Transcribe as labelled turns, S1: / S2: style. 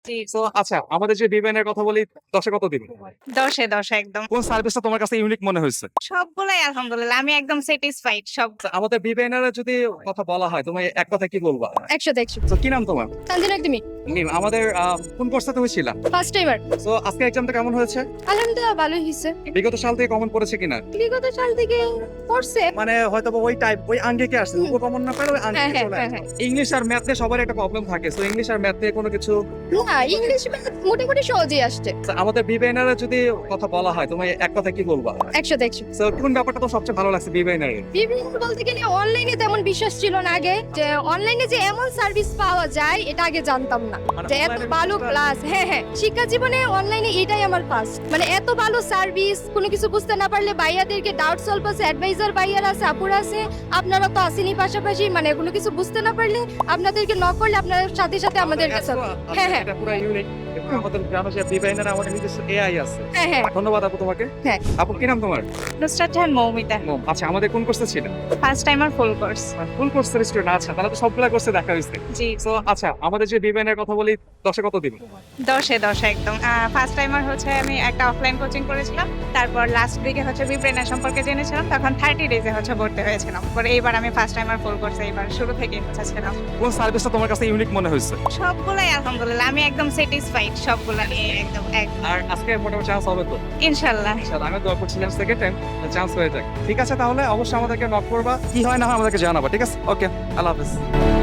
S1: জি।
S2: So আচ্ছা, আমাদের যে বিবেনের কথা বলি ১০ এ কত দিবে?
S1: ১০ এ ১০ একদম।
S2: কোন সার্ভিসটা তোমার কাছে ইউনিক মনে হইছে?
S1: সবগুলাই আলহামদুলিল্লাহ। আমি একদম স্যাটিসফাইড সব।
S2: আচ্ছা, আমাদের বিবেনের যদি কথা বলা হয়, তুমি এক কথায় কি বলবা?
S3: ১০০ ১০০
S2: সো কি নাম তোমার?
S3: তানজিনা একদমই
S2: মিম, আমাদের কোন কোর্সে তুমি ছিলা?
S3: First timer.
S2: সো আজকে এক্সামটা কেমন হয়েছে?
S3: আলহামদুলিল্লাহ ভালোই হইছে।
S2: বিগত সাল থেকে কমন পড়েছে কিনা?
S3: বিগত সাল থেকে পড়ছে।
S2: মানে হয়তো ওই টাইপ ওই আঙ্গিকে আসছে, কমন না পেলে ওই আঙ্গিকে
S3: হ্যাঁ,
S2: চলে
S3: হ্যাঁ,
S2: আসছে। ইংলিশ আর ম্যাথে সবার একটা প্রবলেম থাকে। সো ইংলিশ আর ম্যাথে কোনো কিছু
S3: না, ইংলিশ মোটামুটি সহজেই আসছে।
S2: আচ্ছা, আমাদের বিবেনের যদি কথা বলা হয়, তুমি এক কথায় কি বলবা?
S3: ১০০ ১০০
S2: সো কোন ব্যাপারটা তো সবচেয়ে ভালো লাগছে বিবেনের?
S3: বিভিন্ন বলতে গেলে অনলাইনে তেমন বিশ্বাস ছিল না আগে, যে অনলাইনে যে এমন সার্ভিস পাওয়া যায় এটা আগে জানতাম না,
S2: মানে
S3: যে এত
S2: online-এ
S3: ভালো
S2: বিষয়টা-
S3: ক্লাস। হ্যাঁ হ্যাঁ, শিক্ষা জীবনে অনলাইনে এটাই আমার ফার্স্ট, মানে এত ভালো সার্ভিস। কোনো কিছু বুঝতে না পারলে ভাইয়াদেরকে ডাউট সলভ আছে, অ্যাডভাইজার ভাইয়ার আছে, আপুর আছে, আপনারা তো আসেনি পাশাপাশি। মানে কোনো কিছু বুঝতে না পারলে আপনাদেরকে নক করলে আপনার সাথে সাথে আমাদের কাছে। হ্যাঁ, হ্যাঁ।
S2: এটা পুরো ইউনিক। এবং আমাদের জানো যে বিবেনের আমাদের নিজস্ব এআই আছে।
S3: হ্যাঁ হ্যাঁ
S2: ধন্যবাদ আপু তোমাকে।
S3: হ্যাঁ।
S2: আপু কি নাম তোমার?
S1: নুসরাত জাহান মৌমিতা।
S2: আচ্ছা, আমাদের কোন কোর্সে ছিলেন?
S1: First timer full course.
S2: Full কোর্সের স্টুডেন্ট। আচ্ছা, তাহলে তো সবগুলা কোর্সে দেখা হয়েছে।
S1: জি।
S2: সো আচ্ছা, আমাদের যে বিবেনের কথা বলি ১০ এ কত দিবে?
S1: ১০ এ ১০ একদম। ফার্স্ট টাইমার হচ্ছে আমি একটা অফলাইন কোচিং করেছিলাম। তারপর লাস্ট উইকে হচ্ছে বিব্রেনা সম্পর্কে জেনেছিলাম। তখন 30 ডেজে হচ্ছে ভর্তি হয়েছিলাম। পরে এইবার আমি ফার্স্ট টাইমার ফুল কোর্সে এইবার শুরু থেকেই হচ্ছে ছিলাম।
S2: কোন সার্ভিসটা তোমার কাছে ইউনিক মনে হয়েছে?
S1: সবগুলাই আলহামদুলিল্লাহ। আমি একদম স্যাটিসফাইড সবগুলা নিয়ে একদম এক
S2: আর আজকে মোটামুটি চান্স হবে তো?
S1: ইনশাআল্লাহ।
S2: ইনশাআল্লাহ, আমি দোয়া করছিলাম সেকেন্ড টাইম চান্স হয়ে যাক। ঠিক আছে, তাহলে অবশ্যই আমাদেরকে নক করবা, কি হয় না হয় আমাদেরকে জানাবা। ঠিক আছে, ওকে, আল্লাহ হাফেজ।